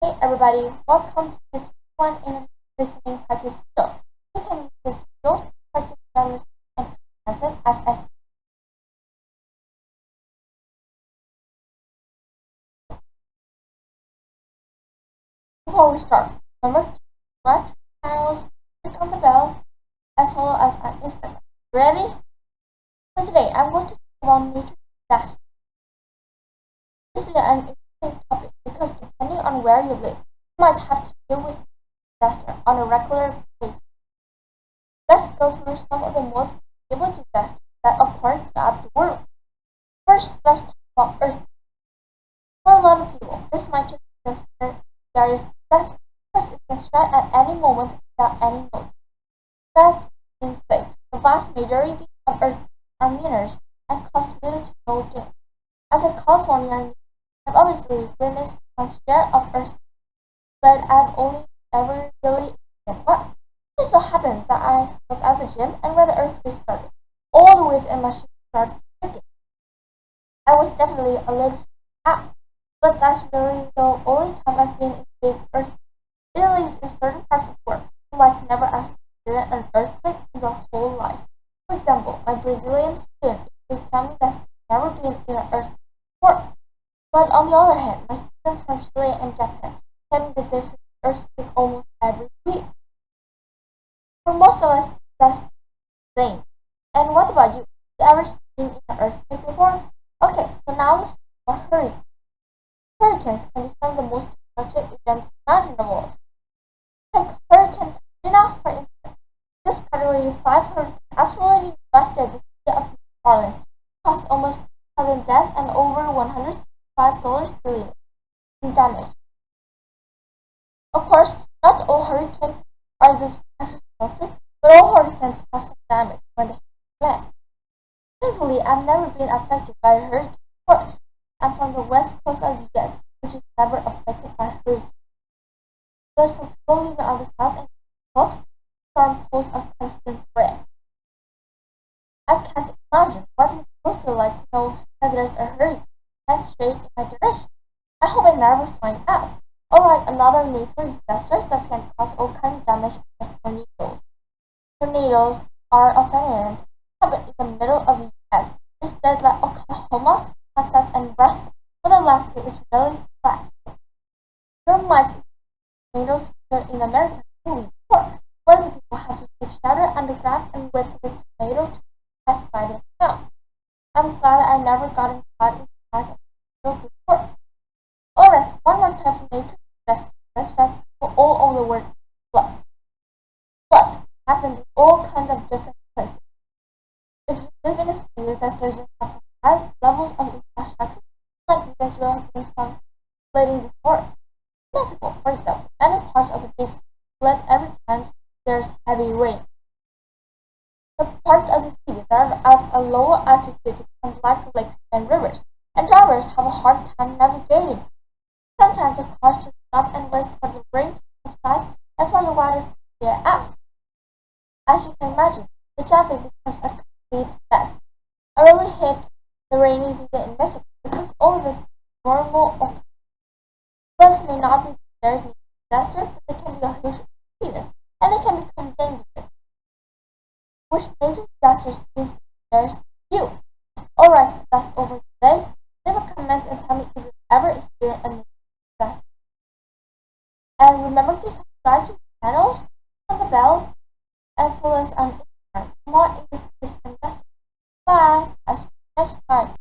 Hey everybody, welcome to this one in listening practice video. You can use this video to practice your listening and lesson as before we start. Remember to subscribe to the channels, click on the bell, and follow us on Instagram. Ready? So today I'm going to talk about nature disasters. This is an interesting topic because depending on where you live, you might have to deal with disaster on a regular basis. Let's go through some of the most notable disasters that occur throughout the world. First, let's talk about earthquakes. For a lot of people, this might just be the scariest disaster because it can strike at any moment without any notice. That's means that the vast majority of earthquakes are minor and cause little to no damage. As a Californian, I've obviously witnessed my share of earthquakes, but I've only ever really experienced one. It just so happens that I was at the gym and when the earthquake started, all the weight in my machine started shaking. I was definitely a little freaked out, but that's really the only time I've been in a big earthquake. Italy, in certain parts of the world, you might never have experienced an earthquake in your whole life. For example, my Brazilian student would tell me that he's never been in an earthquake before. But on the other hand, my students from Chile and Japan tell me that they feel earthquake almost every week. For most of us, that's insane. And what about you? Have you ever been in an earthquake before? Okay, so now let's talk about hurricanes. Hurricanes can be some of the most destructive events imaginable. Take Hurricane Katrina, for instance. This Category 5 hurricane absolutely devastated the city of New Orleans, caused almost 2,000 deaths and over $165 billion in damage. Of course, not all hurricanes are this catastrophic, but all hurricanes cause some damage when they hit land. Thankfully, I've never been affected by a hurricane before. I'm from the west coast of the US, which is never affected by hurricanes. But for people living on the south and east coast, storm pose a constant threat. I can't imagine what it will feel like to know that there's a hurricane headed straight in my direction. I hope I never find out. Alright, another natural disaster that can cause all kinds of damage is tornadoes. Tornadoes are a phenomenon that happen in the middle of the US, instead like Oklahoma, Kansas, and Nebraska, where the landscape is really flat. There might be tornadoes here in American movie before, where the people have to take shelter underground and wait for the tornado to pass by their town. I'm glad I never got caught in the path of a tornado before. Alright, one more type of nature disaster that's affects people all over the world: floods. Floods happen in all kinds of different places. If you live in a city that doesn't have high levels of infrastructure, it's likely that you have been some flooding before. In Mexico, for example, many parts of the big city flood every time there's heavy rain. The parts of the city that are at a lower altitude become like lakes and rivers, and drivers have a hard time navigating. Sometimes the cars just stop and wait for the rain to subside and for the water to clear out. As you can imagine, the traffic becomes a complete mess. I really hate the rainy season in Mexico because all of this normal occurs. Floods may not be the scariest disaster, but they can be a huge inconvenience, and they can become dangerous. Which major disaster seems the scariest to you? Alright, that's over today. Leave a comment and tell me if you've ever experienced a nature disaster. And remember to subscribe to the channels, click on the bell, and follow us on Instagram for more English tips and lessons. Bye!